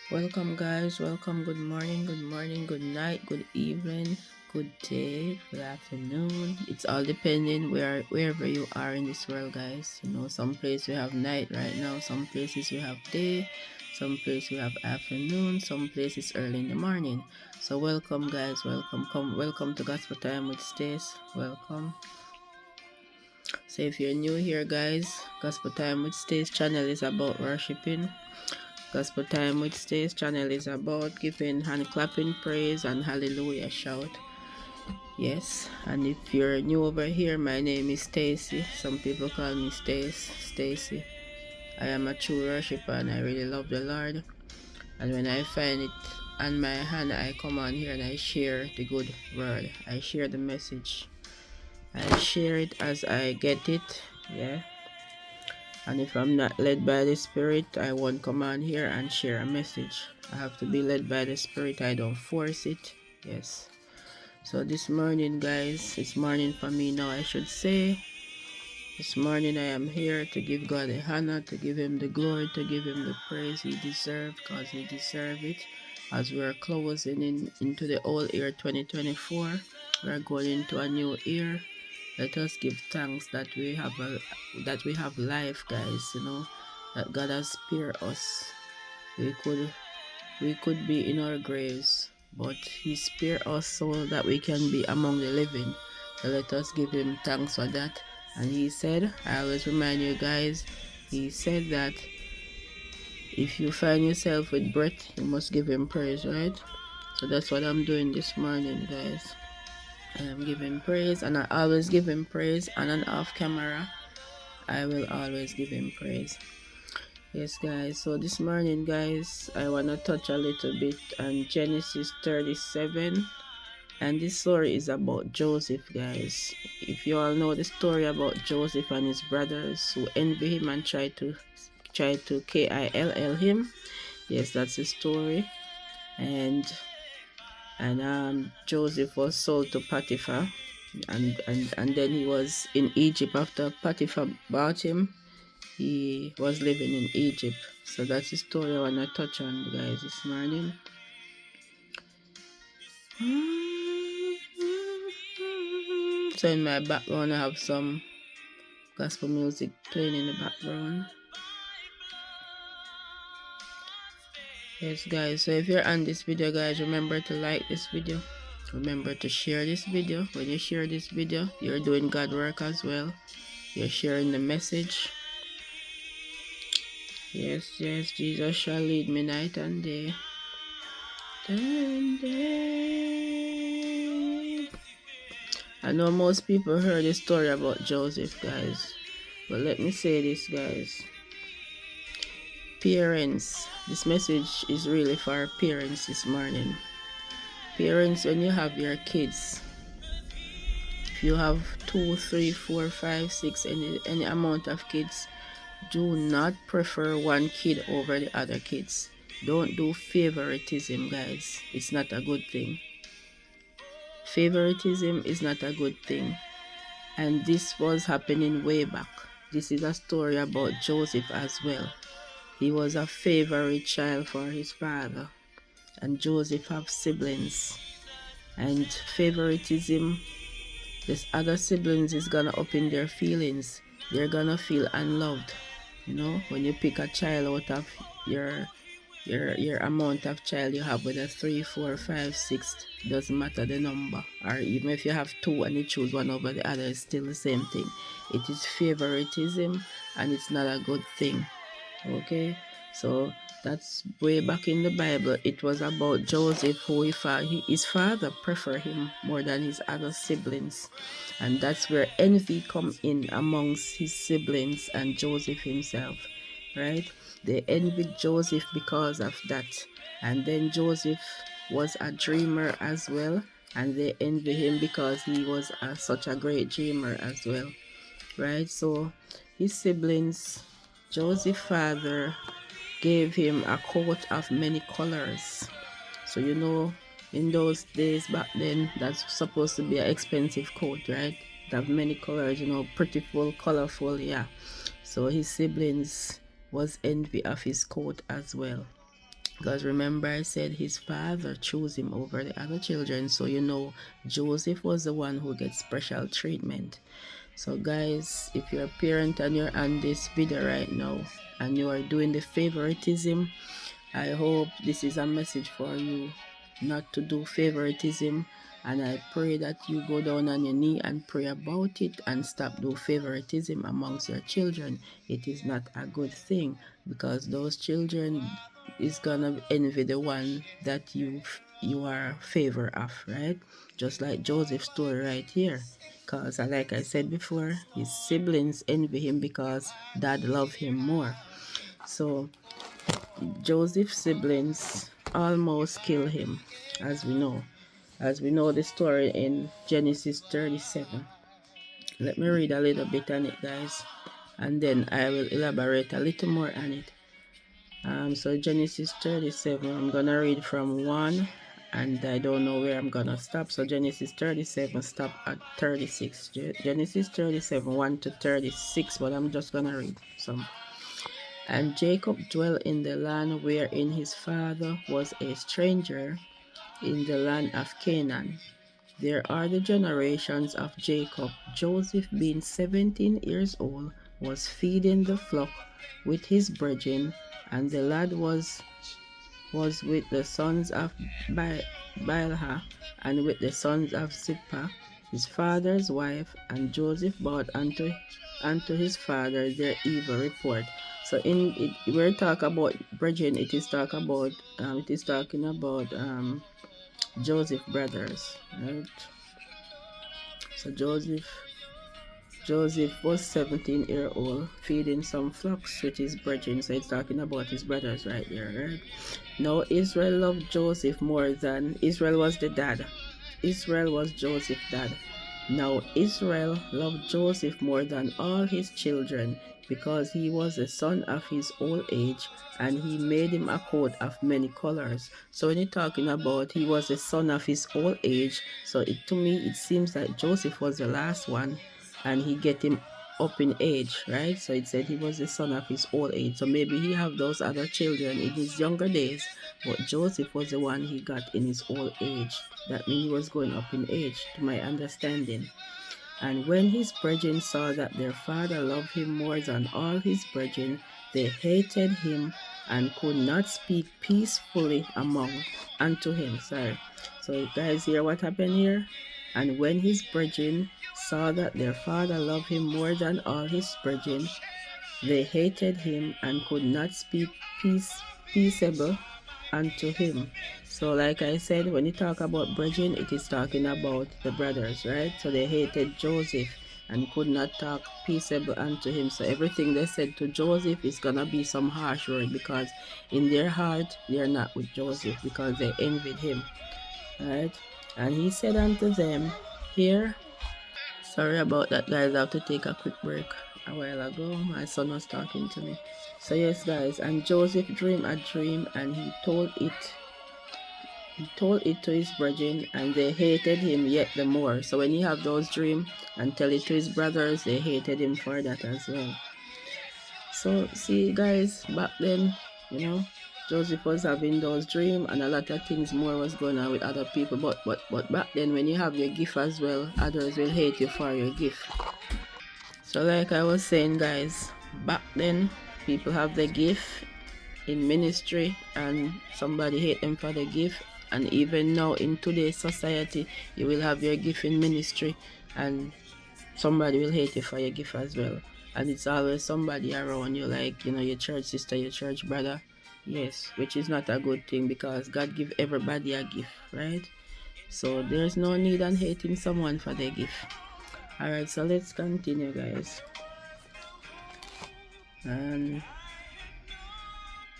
Welcome, guys. Welcome. Good morning, good night, good evening, good day, good afternoon. It's all depending wherever you are in this world, guys. Some places we have night right now, some places we have day, some places we have afternoon, some places early in the morning. So welcome, guys. Welcome to Gospel Time with Stace. Welcome. So if you're new here, guys, Gospel Time with Stace channel is about worshiping. Gospel Time with Stace channel is about giving hand clapping praise and hallelujah shout. Yes, and if you're new over here, my name is Stacy. Some people call me Stacy. I am a true worshiper and I really love the Lord. And when I find it on my hand, I come on here and I share the good word. I share the message. I share it as I get it. Yeah. And if I'm not led by the Spirit, I won't come on here and share a message. I have to be led by the Spirit. I don't force it. Yes. So this morning, guys, it's morning for me now, I should say. This morning I am here to give God the honor, to give Him the glory, to give Him the praise He deserves, because He deserves it. As we're closing into the old year 2024, we're going into a new year. Let us give thanks that we have life, guys. That God has spared us. We could be in our graves, but He spared us so that we can be among the living. So let us give Him thanks for that. And He said, I always remind you guys, He said that if you find yourself with breath, you must give Him praise, right? So that's what I'm doing this morning, guys. I'm giving praise, and I always give Him praise on and off camera. I will always give Him praise. Yes, guys. So this morning, guys, I want to touch a little bit on Genesis 37. And this story is about Joseph, guys. If you all know the story about Joseph and his brothers who envy him and try to kill him. Yes, that's the story. And Joseph was sold to Potiphar, and then he was in Egypt after Potiphar bought him. He was living in Egypt. So that's the story I want to touch on, guys, this morning. So in my background, I have some gospel music playing in the background. Yes, guys. So if you're on this video, guys, remember to like this video. Remember to share this video. When you share this video, you're doing God work as well. You're sharing the message. Yes, Jesus shall lead me night and day. I know most people heard the story about Joseph, guys. But let me say this, guys. Parents, this message is really for parents this morning. Parents, when you have your kids, if you have 2, 3, 4, 5, 6, any amount of kids, do not prefer one kid over the other kids. Don't do favoritism, guys. It's not a good thing. Favoritism is not a good thing. And this was happening way back. This is a story about Joseph as well. He was a favorite child for his father. And Joseph have siblings. And favoritism, this other siblings is gonna up in their feelings. They're gonna feel unloved. When you pick a child out of your amount of child you have, whether 3, 4, 5, 6, doesn't matter the number, or even if you have 2 and you choose one over the other, it's still the same thing. It is favoritism and it's not a good thing. Okay, so that's way back in the Bible. It was about Joseph, who his father preferred him more than his other siblings, and that's where envy come in amongst his siblings and Joseph himself, right? They envied Joseph because of that, and then Joseph was a dreamer as well, and they envy him because he was such a great dreamer as well, right? So his siblings, Joseph's father gave him a coat of many colors. So in those days back then, that's supposed to be an expensive coat, right? It have many colors, prettiful, colorful, yeah. So his siblings was envy of his coat as well. Because remember, I said his father chose him over the other children. So, Joseph was the one who gets special treatment. So, guys, if you're a parent and you're on this video right now and you are doing the favoritism, I hope this is a message for you not to do favoritism, and I pray that you go down on your knee and pray about it and stop do favoritism amongst your children. It is not a good thing, because those children is gonna envy the one that you are favor of, right? Just like Joseph's story right here. Because like I said before, his siblings envy him because dad love him more. So Joseph's siblings almost kill him, as we know. As we know the story in Genesis 37. Let me read a little bit on it, guys, and then I will elaborate a little more on it. So Genesis 37, I'm gonna read from 1, and I don't know where I'm gonna stop. So Genesis 37, stop at 36. Genesis 37, 1 to 36, but I'm just gonna read some. And Jacob dwelt in the land wherein his father was a stranger, in the land of Canaan. There are the generations of Jacob. Joseph, being 17 years old, was feeding the flock with his brethren, and the lad was with the sons of Bilhah and with the sons of Zilpah, his father's wife, and Joseph brought unto his father their evil report. So in it, we're talking about brethren. It is talking about Joseph brothers, right? So Joseph was 17-year old, feeding some flocks with his brethren. So it's talking about his brothers right there, right? Now Israel loved Joseph more than Israel was the dad. Israel was Joseph's dad. Now Israel loved Joseph more than all his children, because he was the son of his old age, and he made him a coat of many colors. So when you're talking about he was the son of his old age, so to me it seems that Joseph was the last one, and he get him up in age, right? So it said he was the son of his old age. So maybe he have those other children in his younger days, but Joseph was the one he got in his old age. That means he was going up in age, to my understanding. And when his brethren saw that their father loved him more than all his brethren, they hated him and could not speak peacefully unto him. Sorry. So guys, hear what happened here? And when his brethren saw that their father loved him more than all his brethren, they hated him and could not speak peaceable unto him. So like I said, when you talk about brethren, it is talking about the brothers, right? So they hated Joseph and could not talk peaceable unto him. So everything they said to Joseph is gonna be some harsh word, because in their heart they are not with Joseph, because they envied him, right? And he said unto them, here, sorry about that, guys, I have to take a quick break. A while ago my son was talking to me. So yes, guys, and Joseph dreamed a dream, and he told it to his brethren, and they hated him yet the more. So when he have those dreams and tell it to his brothers, they hated him for that as well. So see, guys, back then, Joseph was having those dreams, and a lot of things more was going on with other people. But back then, when you have your gift as well, others will hate you for your gift. So like I was saying, guys, back then people have the gift in ministry and somebody hate them for the gift. And even now in today's society, you will have your gift in ministry and somebody will hate you for your gift as well. And it's always somebody around you, like your church sister, your church brother. Yes, which is not a good thing, because God give everybody a gift, right? So there's no need on hating someone for their gift. Alright, so let's continue, guys. And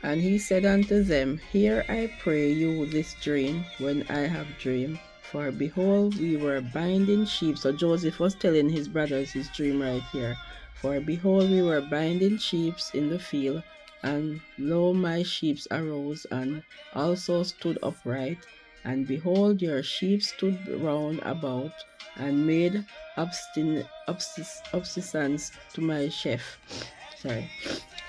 he said unto them, hear I pray you this dream when I have dreamed. For behold, we were binding sheep. So Joseph was telling his brothers his dream right here. For behold, we were binding sheep in the field, and lo, my sheep arose and also stood upright. And behold, your sheep stood round about and made obeisance to my chef. Sorry.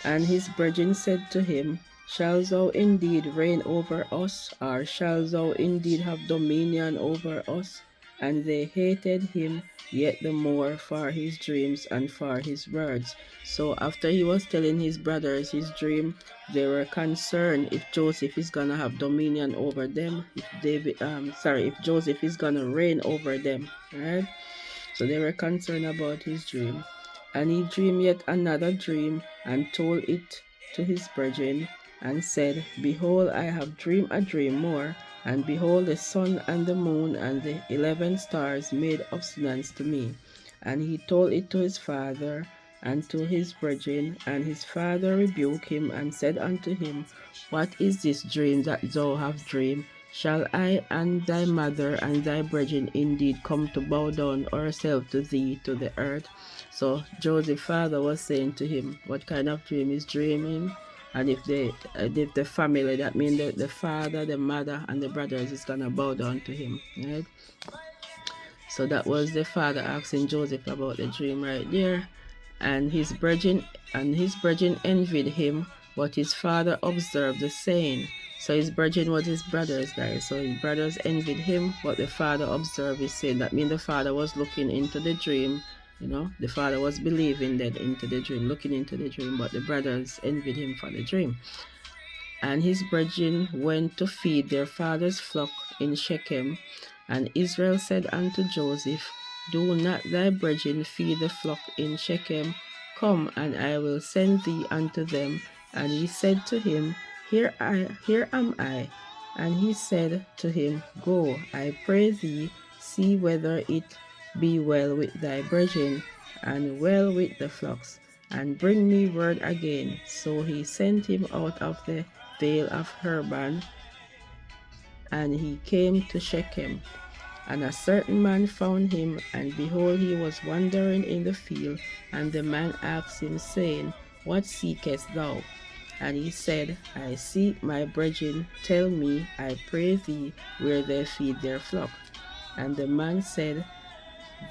And his brethren said to him, Shall thou indeed reign over us, or shall thou indeed have dominion over us? And they hated him yet the more for his dreams and for his words. So after he was telling his brothers his dream, they were concerned if Joseph is gonna have dominion over them, if Joseph is gonna reign over them, right? So they were concerned about his dream. And he dreamed yet another dream, and told it to his brethren, and said, Behold, I have dreamed a dream more, and behold, the sun and the moon and the 11 stars made observance to me. And he told it to his father and to his brethren, and his father rebuked him, and said unto him, What is this dream that thou hast dreamed? Shall I and thy mother and thy brethren indeed come to bow down ourselves to thee to the earth? So Joseph's father was saying to him, what kind of dream he's dreaming? And if the family, that means the father, the mother, and the brothers is gonna bow down to him, right? So that was the father asking Joseph about the dream right there. And his brethren envied him, but his father observed the saying. So his brethren was his brothers, guys. So his brothers envied him, but the father observed his saying. That means the father was looking into the dream. The father was believing that into the dream, looking into the dream, but the brothers envied him for the dream. And his brethren went to feed their father's flock in Shechem. And Israel said unto Joseph, Do not thy brethren feed the flock in Shechem? Come, and I will send thee unto them. And he said to him, Here am I. And he said to him, Go, I pray thee, see whether it be well with thy brethren, and well with the flocks, and bring me word again. So he sent him out of the vale of Herban, and he came to Shechem. And a certain man found him, and behold, he was wandering in the field. And the man asked him, saying, What seekest thou? And he said, I seek my brethren. Tell me, I pray thee, where they feed their flock. And the man said,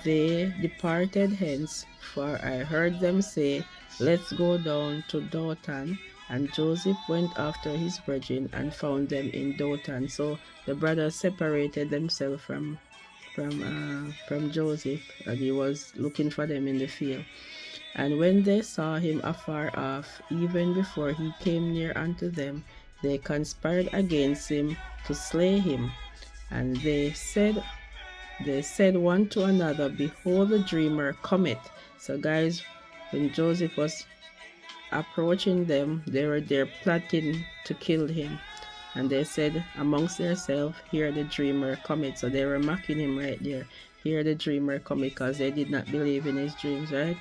They departed hence, for I heard them say, Let's go down to Dothan. And Joseph went after his brethren and found them in Dothan. So the brothers separated themselves from Joseph, and he was looking for them in the field. And when they saw him afar off, even before he came near unto them, they conspired against him to slay him. And they said one to another, Behold, the dreamer cometh. So guys, when Joseph was approaching them, they were there plotting to kill him. And they said amongst themselves, Here the dreamer cometh. So they were mocking him right there. Here the dreamer cometh, because they did not believe in his dreams, right?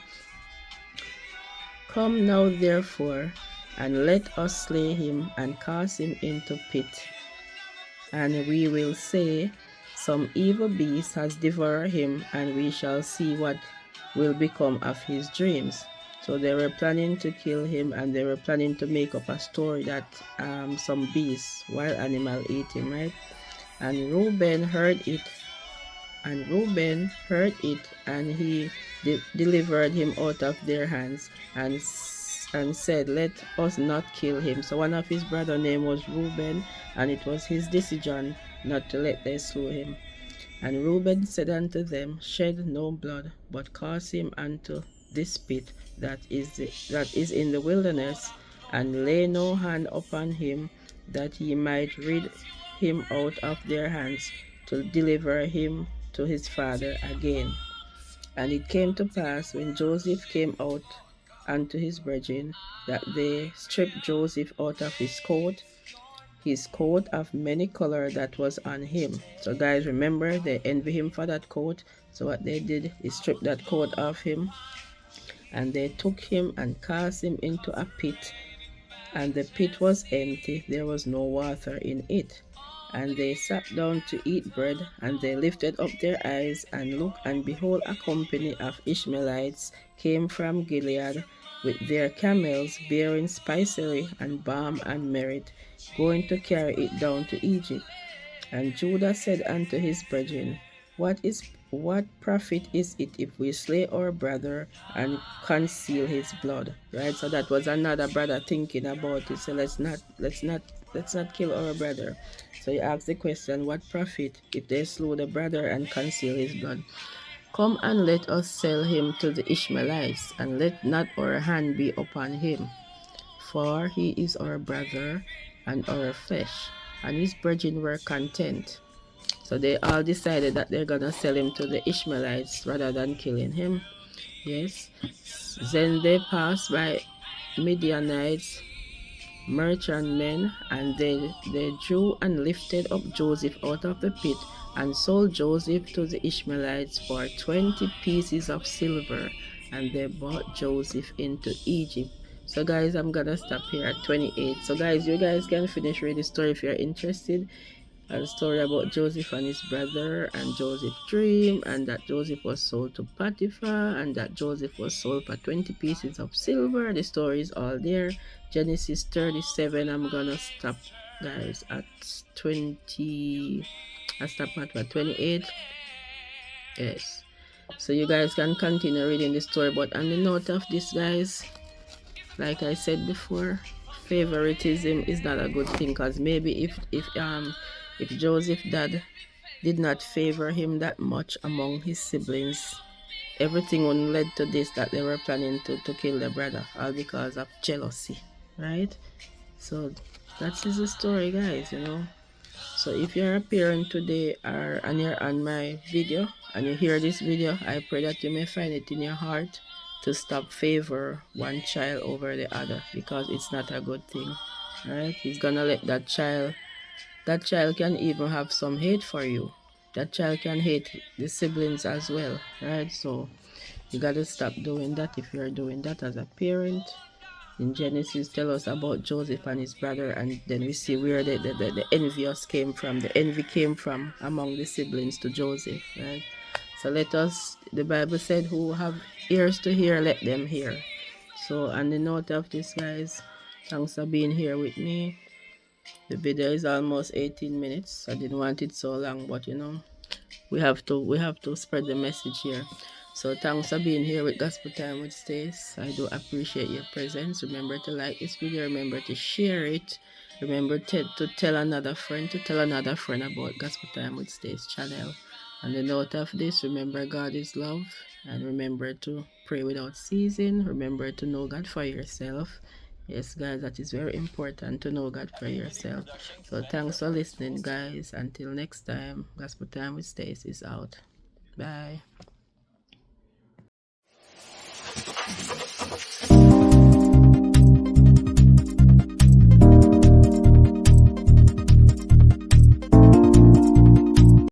Come now therefore, and let us slay him and cast him into pit. And we will say, Some evil beast has devoured him, and we shall see what will become of his dreams. So they were planning to kill him, and they were planning to make up a story that some beast, wild animal, ate him, right? And Reuben heard it, and he delivered him out of their hands, and said, Let us not kill him. So one of his brother name was Reuben, and it was his decision not to let them slew him. And Reuben said unto them, Shed no blood, but cast him unto this pit that is in the wilderness, and lay no hand upon him, that he might rid him out of their hands, to deliver him to his father again. And it came to pass, when Joseph came out unto his brethren, that they stripped Joseph out of his coat of many color that was on him. So guys, remember, they envy him for that coat. So what they did is strip that coat off him, and they took him and cast him into a pit. And the pit was empty, there was no water in it. And they sat down to eat bread, and they lifted up their eyes and looked, and behold, a company of Ishmaelites came from Gilead with their camels, bearing spicery and balm and merit, going to carry it down to Egypt. And Judah said unto his brethren, What is what profit is it if we slay our brother and conceal his blood? Right? So that was another brother thinking about it. So let's not kill our brother. So he asked the question, what profit if they slew the brother and conceal his blood? Come and let us sell him to the Ishmaelites, and let not our hand be upon him. For he is our brother and our flesh. And his brethren were content. So they all decided that they're gonna sell him to the Ishmaelites rather than killing him. Yes. Then they passed by Midianites, merchantmen, and they drew and lifted up Joseph out of the pit and sold Joseph to the Ishmaelites for 20 pieces of silver, and they brought Joseph into Egypt. So guys, I'm gonna stop here at 28. So guys, you guys can finish reading the story if you're interested. A story about Joseph and his brother, and Joseph's dream, and that Joseph was sold to Potiphar, and that Joseph was sold for 20 pieces of silver. The story is all there. Genesis 37. I'm gonna stop, guys, at 20. I stop at what, 28. Yes. So you guys can continue reading the story. But on the note of this, guys, like I said before, favoritism is not a good thing, because maybe if Joseph dad did not favor him that much among his siblings, everything would led to this, that they were planning to kill their brother, all because of jealousy, right? So that is the story, guys. So if you're a parent today, and you're on my video and you hear this video, I pray that you may find it in your heart to stop favor one child over the other, because it's not a good thing. All right? He's gonna let that child can even have some hate for you. That child can hate the siblings as well, right? So you gotta stop doing that if you're doing that as a parent. In Genesis, tell us about Joseph and his brother, and then we see where the envious came from. The envy came from among the siblings to Joseph, right? So let us, the Bible said, who have ears to hear, let them hear. So on the note of this, guys, thanks for being here with me. The video is almost 18 minutes. I didn't want it so long, but we have to spread the message here. So thanks for being here with Gospel Time with Stace. I do appreciate your presence. Remember to like this video. Remember to share it. Remember to tell another friend about Gospel Time with Stace channel. On the note of this, remember God is love, and remember to pray without ceasing. Remember to know God for yourself. Yes, guys, that is very important, to know God for yourself. So thanks for listening, guys. Until next time, Gospel Time with Stace is out. Bye.